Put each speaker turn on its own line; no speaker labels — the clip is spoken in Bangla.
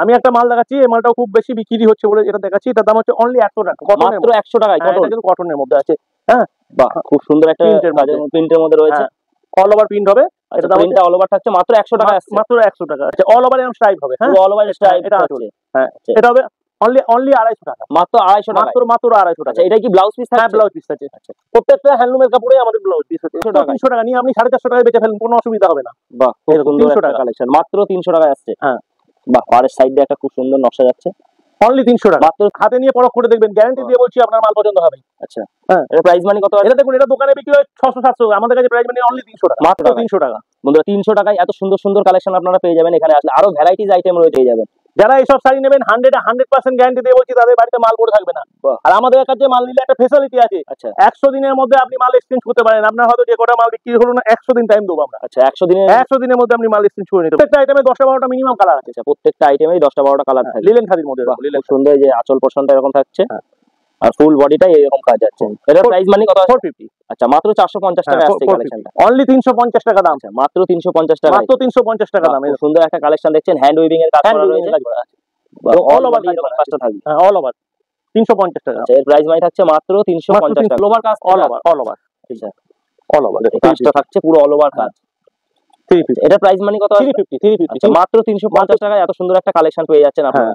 আমি একটা মাল দেখাচ্ছি, এই মালটাও খুব বেশি বিক্রি হচ্ছে বলে এটা দেখাচ্ছি। এটার দাম হচ্ছে অনলি 100 টাকা,
মাত্র 100 টাকায়।
এটা কিন্তু কটনের মধ্যে আছে। হ্যাঁ,
বাহ, খুব সুন্দর একটা প্রিন্টের মধ্যে রয়েছে,
অল ওভার প্রিন্ট হবে।
এটা প্রিন্টটা অল ওভার থাকছে, মাত্র 100 টাকা আছে,
মাত্র 100 টাকা আছে। অল ওভার এরকম স্ট্রাইপ হবে। হ্যাঁ,
অল ওভার স্ট্রাইপ
এটা আছে। হ্যাঁ, এটা হবে অনলি 250 টাকা,
মাত্র 250 টাকা,
মাত্র 250 টাকা।
এটা কি ব্লাউজ পিস?
হ্যাঁ, ব্লাউজ পিস আছে। আচ্ছা, প্রত্যেকটা হ্যান্ডলুমের কাপড়ে আমাদের ব্লাউজ পিস আছে। 300 টাকা নিয়ে আপনি 450 টাকায় বেচে ফেলুন, কোনো অসুবিধা হবে না।
বাহ, খুব সুন্দর একটা কালেকশন, মাত্র 300 টাকায় আসছে।
হ্যাঁ,
বাহ, পাড়ের সাইডে একটা খুব সুন্দর নকশা যাচ্ছে,
অনলি 300 টাকা।
মাত্র
হাতে নিয়ে পরখ করে দেখবেন, গ্যারান্টি দিয়ে বলছি আপনার মাল পছন্দ হবে।
আচ্ছা, হ্যাঁ, এর প্রাইস মানি কত আছে?
এটা দেখুন, এটা দোকানে বিক্রি হয় 600-700, আমাদের কাছে প্রাইস মানি অনলি 300 টাকা,
মাত্র
300 টাকা।
বন্ধুরা 300 টাকায় এত সুন্দর সুন্দর কালেকশন আপনারা পেয়ে যাবেন এখানে আসলে, আরো ভ্যারাইটিজ আইটেম রয়েছে পেয়ে যাবেন।
যারা এইসব শাড়ি নেবেন 100% গ্যারান্টি দিয়ে বলছি, তাদের বাড়িতে মাল পড়ে থাকবে না। আর আমাদের কাছে মাল নিলে একটা ফেসিলিটি আছে।
আচ্ছা,
100 দিনের মধ্যে আপনি মাল এক্সচেঞ্জ করতে পারেন। আপনার হয়তো যে কটা মাল বিক্রি হলো না, 100 দিন টাইম দেবো আমরা।
আচ্ছা, 100 দিনের
মধ্যে আপনি মাল এক্সচেঞ্জ করে নিতে। প্রত্যেকটা আইটেমে 10টা-12টা মিনিমাম কালার আছে।
আচ্ছা, প্রত্যেকটা আইটেমেই 10টা-12টা কালার থাকে,
লিলেন খাদির মধ্যে।
খুব সুন্দর, যে আঁচল পোর্শনটা এরকম থাকছে আর ফুল বডিটা এরকম কাজ আছে। এর প্রাইস মানি কত?
450।
আচ্ছা, মাত্র 450 টাকা আসছে কালেকশনটা,
অনলি 350 টাকা দাম।
আচ্ছা, মাত্র 350 টাকা,
মাত্র 350 টাকা দাম।
খুব সুন্দর একটা কালেকশন দেখছেন, হ্যান্ড উইভিং এর কাজ করা রয়েছে,
অল ওভার
কাজটা থাকবে।
হ্যাঁ, অল ওভার 350 টাকা।
আচ্ছা, এর প্রাইস মানি থাকছে মাত্র 350 টাকা,
অল ওভার কাজ, অল ওভার।
ঠিক আছে,
অল ওভার
কাজটা থাকছে পুরো অল ওভার কাজ।
350।
এটা প্রাইস মানি কত?
350।
আচ্ছা, মাত্র 350 টাকায় এত সুন্দর একটা কালেকশন পেয়ে যাচ্ছেন আপনারা।